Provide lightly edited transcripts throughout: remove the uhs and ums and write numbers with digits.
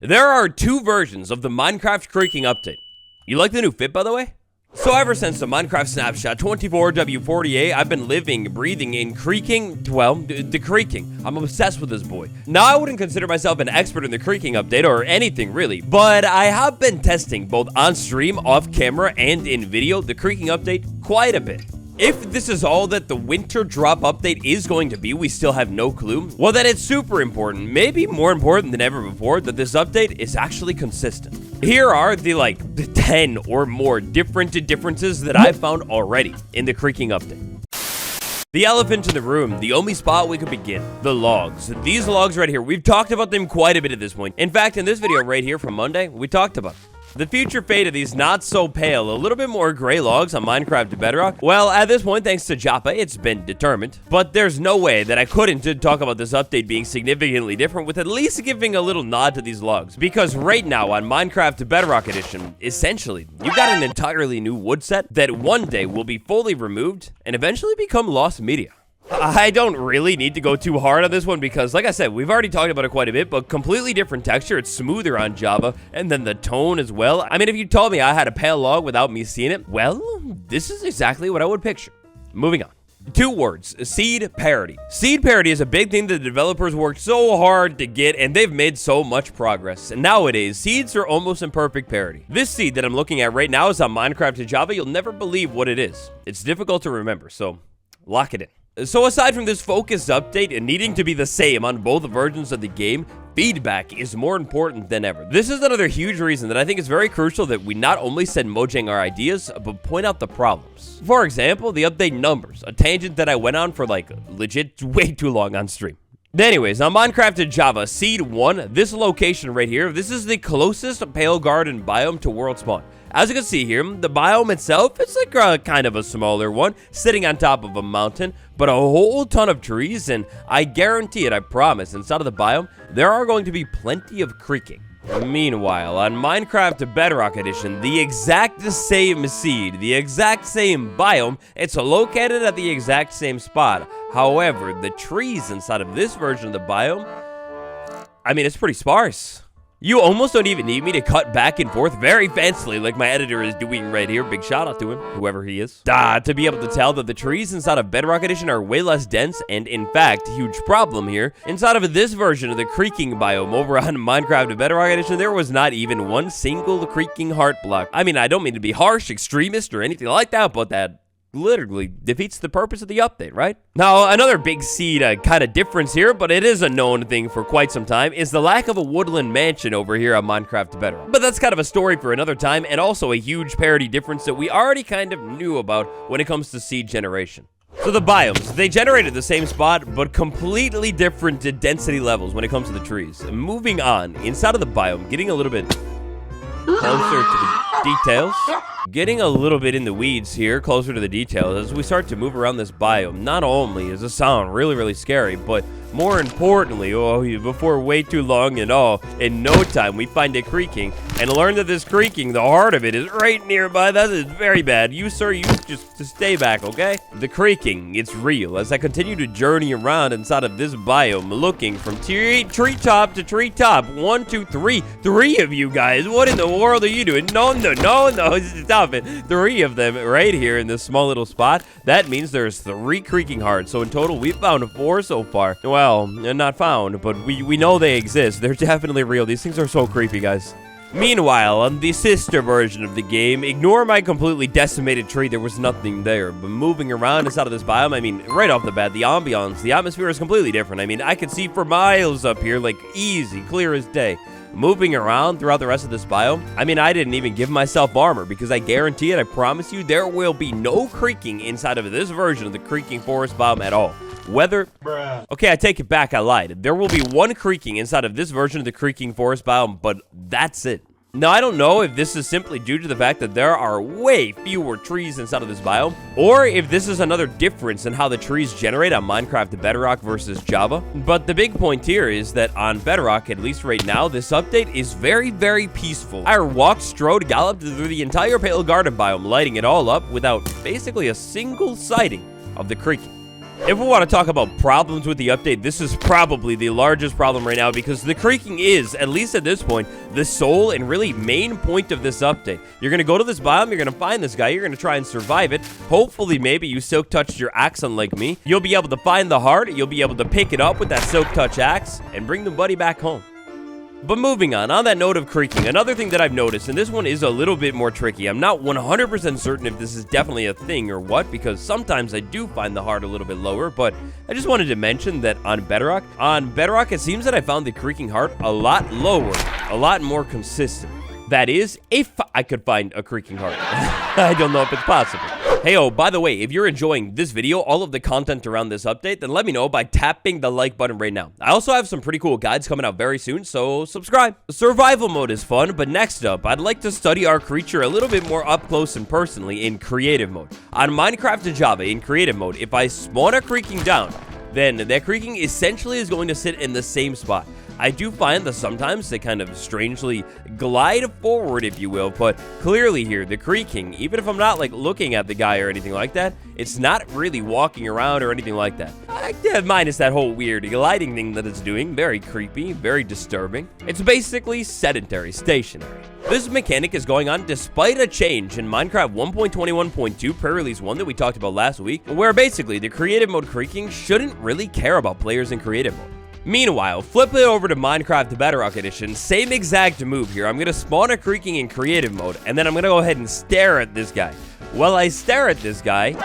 There are two versions of the Minecraft Creaking update. You like the new fit, by the way? So ever since the Minecraft Snapshot 24W48, I've been living, breathing in creaking, well, the creaking. I'm obsessed with this boy. Now, I wouldn't consider myself an expert in the creaking update or anything really, but I have been testing both on stream, off camera, and in video the creaking update quite a bit. If this is all that the Winter Drop update is going to be, we still have no clue. Well, then it's super important, maybe more important than ever before, that this update is actually consistent. Here are the 10 or more differences that I've found already in the creaking update. The elephant in the room, the only spot we could begin, the logs. These logs right here, we've talked about them quite a bit at this point. In fact, in this video right here from Monday, we talked about them. The future fate of these not so pale, a little bit more gray logs on Minecraft Bedrock. Well, at this point, thanks to Joppa, it's been determined. But there's no way that I couldn't talk about this update being significantly different with at least giving a little nod to these logs. Because right now on Minecraft Bedrock Edition, essentially, you've got an entirely new wood set that one day will be fully removed and eventually become lost media. I don't really need to go too hard on this one because, like I said, we've already talked about it quite a bit, but completely different texture. It's smoother on Java, and then the tone as well. I mean, if you told me I had a pale log without me seeing it, well, this is exactly what I would picture. Moving on. 2 words, seed parity. Seed parity is a big thing that the developers worked so hard to get, and they've made so much progress. And nowadays, seeds are almost in perfect parity. This seed that I'm looking at right now is on Minecraft to Java. You'll never believe what it is. It's difficult to remember, so lock it in. So aside from this focused update and needing to be the same on both versions of the game, feedback is more important than ever. This is another huge reason that I think it's very crucial that we not only send Mojang our ideas, but point out the problems. For example, the update numbers, a tangent that I went on for legit way too long on stream. Anyways, on Minecraft to Java, Seed 1, this location right here, this is the closest Pale Garden biome to world spawn. As you can see here, the biome itself, it's kind of a smaller one, sitting on top of a mountain, but a whole ton of trees, and I guarantee it, I promise, inside of the biome, there are going to be plenty of creaking. Meanwhile, on Minecraft Bedrock Edition, the exact same seed, the exact same biome, it's located at the exact same spot. However, the trees inside of this version of the biome, I mean, it's pretty sparse. You almost don't even need me to cut back and forth very fancily like my editor is doing right here. Big shout out to him, whoever he is. To be able to tell that the trees inside of Bedrock Edition are way less dense, and in fact, huge problem here. Inside of this version of the creaking biome over on Minecraft Bedrock Edition, there was not even one single creaking heart block. I mean, I don't mean to be harsh, extremist, or anything like that, but that literally defeats the purpose of the update, right? Now, another big seed kind of difference here, but it is a known thing for quite some time, is the lack of a woodland mansion over here on Minecraft Bedrock. But that's kind of a story for another time, and also a huge parity difference that we already kind of knew about when it comes to seed generation. So the biomes, they generated the same spot, but completely different density levels when it comes to the trees. Moving on, inside of the biome, getting a little bit closer to the details. Getting a little bit in the weeds here, closer to the details, as we start to move around this biome. Not only does it sound really scary, but more importantly, before way too long at all, in no time, we find it creaking, and learn that this creaking, the heart of it, is right nearby. That is very bad. You, sir, you just stay back, okay? The creaking, it's real. As I continue to journey around inside of this biome, looking from treetop to treetop. 1, 2, 3. 3 of you guys. What in the world are you doing? No, stop it. 3 of them right here in this small little spot. That means there's 3 creaking hearts. So in total, we've found 4 so far. Well, not found, but we know they exist. They're definitely real. These things are so creepy, guys. Meanwhile, on the sister version of the game, ignore my completely decimated tree. There was nothing there. But moving around inside of this biome, I mean, right off the bat, the ambiance, the atmosphere is completely different. I mean, I could see for miles up here, like easy, clear as day. Moving around throughout the rest of this biome, I mean, I didn't even give myself armor because I guarantee it, I promise you, there will be no creaking inside of this version of the creaking forest biome at all. Okay, I take it back, I lied. There will be 1 creaking inside of this version of the creaking forest biome, but that's it. Now, I don't know if this is simply due to the fact that there are way fewer trees inside of this biome, or if this is another difference in how the trees generate on Minecraft Bedrock versus Java. But the big point here is that on Bedrock, at least right now, this update is very peaceful. I walked, strode, galloped through the entire Pale Garden biome, lighting it all up without basically a single sighting of the creaking. If we want to talk about problems with the update, this is probably the largest problem right now because the creaking is, at least at this point, the sole and really main point of this update. You're going to go to this biome, you're going to find this guy, you're going to try and survive it. Hopefully, maybe you silk touched your axe unlike me. You'll be able to find the heart, you'll be able to pick it up with that silk touch axe and bring the buddy back home. But moving on that note of creaking, another thing that I've noticed, and this one is a little bit more tricky. I'm not 100% certain if this is definitely a thing or what, because sometimes I do find the heart a little bit lower, but I just wanted to mention that on Bedrock, it seems that I found the creaking heart a lot lower, a lot more consistent. That is, if I could find a creaking heart. I don't know if it's possible. Hey, oh, by the way, if you're enjoying this video, all of the content around this update, then let me know by tapping the like button right now. I also have some pretty cool guides coming out very soon, so subscribe. Survival mode is fun, but next up, I'd like to study our creature a little bit more up close and personally in creative mode. On Minecraft Java in creative mode, if I spawn a creaking down, then that creaking essentially is going to sit in the same spot. I do find that sometimes they kind of strangely glide forward, if you will, but clearly here, the creaking, even if I'm not like looking at the guy or anything like that, it's not really walking around or anything like that. Minus that whole weird gliding thing that it's doing, very creepy, very disturbing. It's basically sedentary, stationary. This mechanic is going on despite a change in Minecraft 1.21.2 pre-release 1 that we talked about last week, where basically the creative mode creaking shouldn't really care about players in creative mode. Meanwhile, flip it over to Minecraft Bedrock Edition, same exact move here. I'm going to spawn a creaking in creative mode, and then I'm going to go ahead and stare at this guy. While I stare at this guy...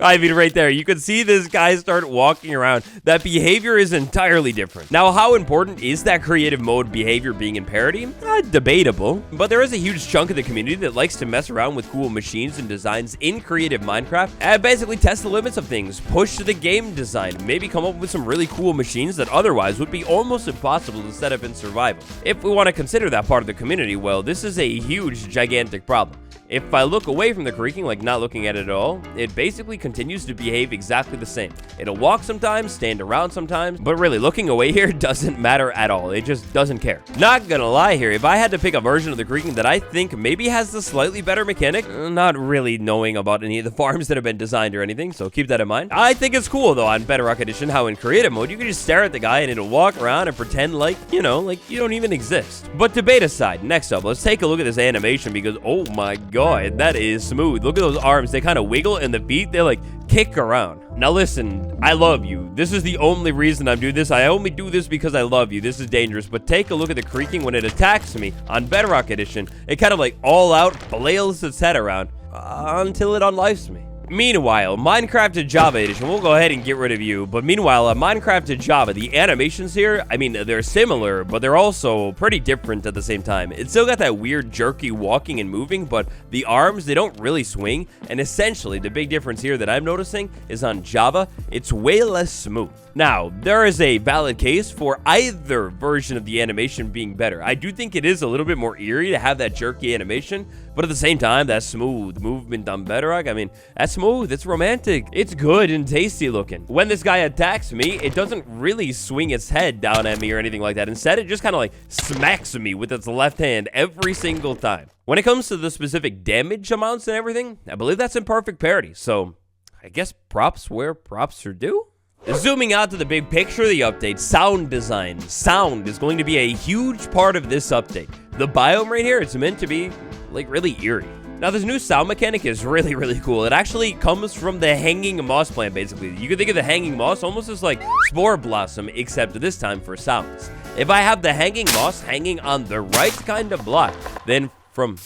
I mean, right there, you can see this guy start walking around. That behavior is entirely different. Now, how important is that creative mode behavior being in parity? Debatable. But there is a huge chunk of the community that likes to mess around with cool machines and designs in creative Minecraft and basically test the limits of things, push the game design, maybe come up with some really cool machines that otherwise would be almost impossible to set up in survival. If we want to consider that part of the community, well, this is a huge, gigantic problem. If I look away from the creaking, like not looking at it at all, it basically continues to behave exactly the same. It'll walk sometimes, stand around sometimes, but really looking away here doesn't matter at all. It just doesn't care. Not gonna lie here, if I had to pick a version of the creaking that I think maybe has the slightly better mechanic, not really knowing about any of the farms that have been designed or anything, so keep that in mind. I think it's cool though on Bedrock Edition how in creative mode you can just stare at the guy and it'll walk around and pretend like, you know, like you don't even exist. But debate aside, next up, let's take a look at this animation because, oh my god, that is smooth. Look at those arms. They kind of wiggle and the feet, they like kick around. Now listen, I love you. This is the only reason I'm doing this. I only do this because I love you. This is dangerous. But take a look at the creaking when it attacks me on Bedrock Edition. It kind of like all out flails its head around until it unlifes me. Meanwhile, Minecraft Java Edition, we'll go ahead and get rid of you, but meanwhile, Minecraft Java, the animations here, I mean, they're similar, but they're also pretty different at the same time. It's still got that weird jerky walking and moving, but the arms, they don't really swing, and essentially, the big difference here that I'm noticing is on Java, it's way less smooth. Now, there is a valid case for either version of the animation being better. I do think it is a little bit more eerie to have that jerky animation, but at the same time, that smooth movement on Bedrock, I mean, that's smooth, it's romantic, it's good and tasty looking. When this guy attacks me, it doesn't really swing its head down at me or anything like that. Instead, it just kind of like smacks me with its left hand every single time. When it comes to the specific damage amounts and everything, I believe that's in perfect parity. So, I guess props where props are due? Zooming out to the big picture of the update, sound design. Sound is going to be a huge part of this update. The biome right here, it's meant to be, like, really eerie. Now, this new sound mechanic is really, really cool. It actually comes from the hanging moss plant, basically. You can think of the hanging moss almost as like spore blossom, except this time for sounds. If I have the hanging moss hanging on the right kind of block, then from...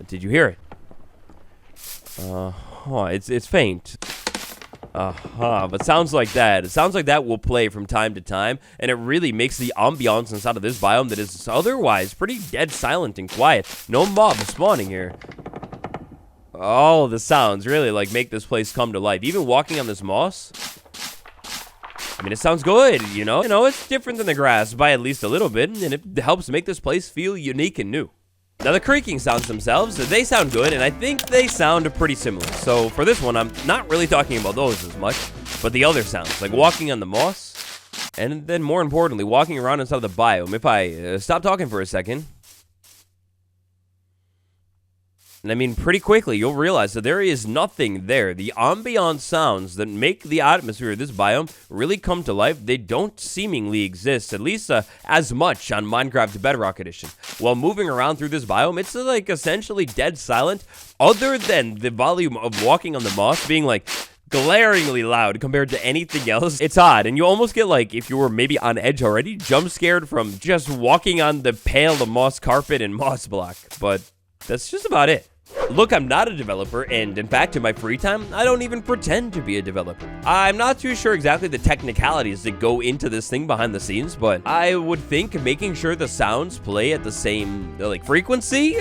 Did you hear it? It's faint. But sounds like that. It sounds like that will play from time to time, and it really makes the ambiance inside of this biome that is otherwise pretty dead silent and quiet. No mob spawning here. All the sounds really like make this place come to life. Even walking on this moss, I mean, it sounds good, you know? It's different than the grass by at least a little bit, and it helps make this place feel unique and new. Now, the creaking sounds themselves, they sound good, and I think they sound pretty similar. So, for this one, I'm not really talking about those as much, but the other sounds, like walking on the moss, and then more importantly, walking around inside the biome. If I stop talking for a second. And I mean, pretty quickly, you'll realize that there is nothing there. The ambient sounds that make the atmosphere of this biome really come to life, they don't seemingly exist, at least as much on Minecraft Bedrock Edition. While moving around through this biome, it's like essentially dead silent, other than the volume of walking on the moss being like glaringly loud compared to anything else. It's odd, and you almost get like, if you were maybe on edge already, jump scared from just walking on the pale of moss carpet and moss block. But that's just about it. Look, I'm not a developer, and in fact, in my free time, I don't even pretend to be a developer. I'm not too sure exactly the technicalities that go into this thing behind the scenes, but I would think making sure the sounds play at the same, like, frequency,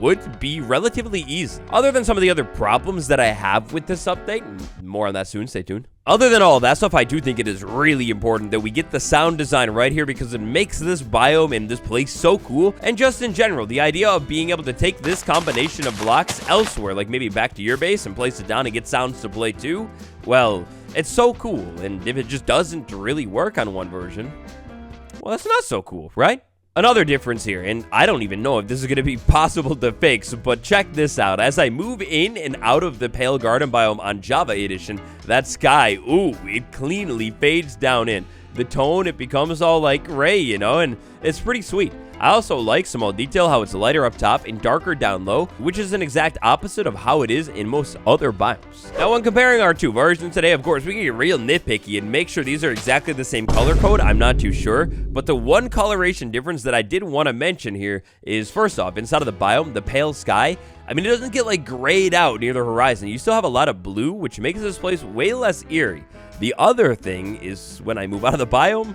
would be relatively easy. Other than some of the other problems that I have with this update, more on that soon, stay tuned. Other than all that stuff, I do think it is really important that we get the sound design right here because it makes this biome and this place so cool. And just in general, the idea of being able to take this combination of blocks elsewhere, like maybe back to your base and place it down and get sounds to play too, well, it's so cool. And if it just doesn't really work on one version, well, that's not so cool, right? Another difference here, and I don't even know if this is going to be possible to fix, but check this out. As I move in and out of the Pale Garden biome on Java Edition, that sky, ooh, it cleanly fades down in. The tone, it becomes all like gray, you know, and it's pretty sweet. I also like small detail how it's lighter up top and darker down low, which is an exact opposite of how it is in most other biomes. Now, when comparing our two versions today, of course, we can get real nitpicky and make sure these are exactly the same color code. I'm not too sure, but the one coloration difference that I did want to mention here is, first off, inside of the biome, the pale sky, I mean, it doesn't get like grayed out near the horizon. You still have a lot of blue, which makes this place way less eerie. The other thing is when I move out of the biome,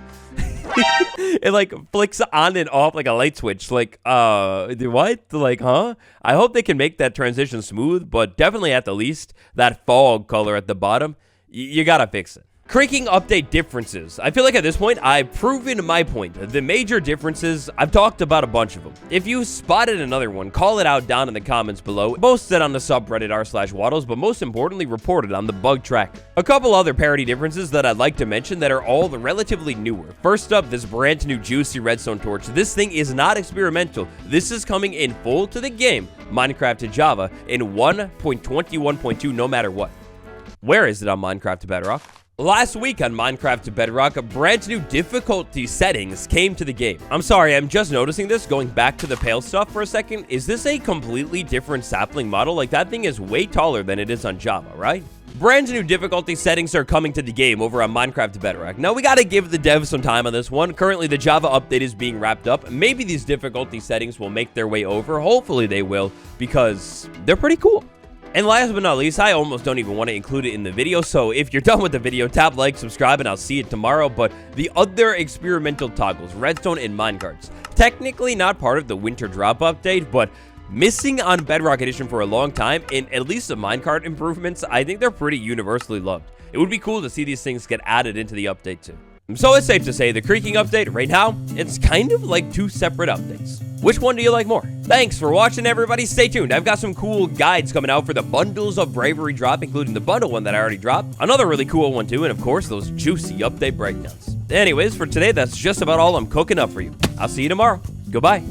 it like flicks on and off like a light switch. Like, what? Like, huh? I hope they can make that transition smooth, but definitely at the least, that fog color at the bottom, you gotta fix it. Creaking update differences. I feel like at this point, I've proven my point. The major differences, I've talked about a bunch of them. If you spotted another one, call it out down in the comments below. Posted on the subreddit r/waddles, but most importantly, reported on the bug tracker. A couple other parity differences that I'd like to mention that are all relatively newer. First up, this brand new juicy redstone torch. This thing is not experimental. This is coming in full to the game, Minecraft to Java, in 1.21.2 no matter what. Where is it on Minecraft to Bedrock? Last week on Minecraft to Bedrock, brand new difficulty settings came to the game. I'm sorry, I'm just noticing this, going back to the pale stuff for a second. Is this a completely different sapling model? Like, that thing is way taller than it is on Java, right? Brand new difficulty settings are coming to the game over on Minecraft to Bedrock. Now, we gotta give the devs some time on this one. Currently, the Java update is being wrapped up. Maybe these difficulty settings will make their way over. Hopefully they will, because they're pretty cool. And last but not least, I almost don't even want to include it in the video, so if you're done with the video, tap like, subscribe, and I'll see you tomorrow. But the other experimental toggles, redstone and minecarts, technically not part of the Winter Drop update, but missing on Bedrock Edition for a long time, and at least the minecart improvements, I think they're pretty universally loved. It would be cool to see these things get added into the update too. So it's safe to say the creaking update right now, it's kind of like two separate updates. Which one do you like more? Thanks for watching, everybody. Stay tuned. I've got some cool guides coming out for the bundles of bravery drop, including the bundle one that I already dropped. Another really cool one too, and of course, those juicy update breakdowns. Anyways, for today, that's just about all I'm cooking up for you. I'll see you tomorrow. Goodbye.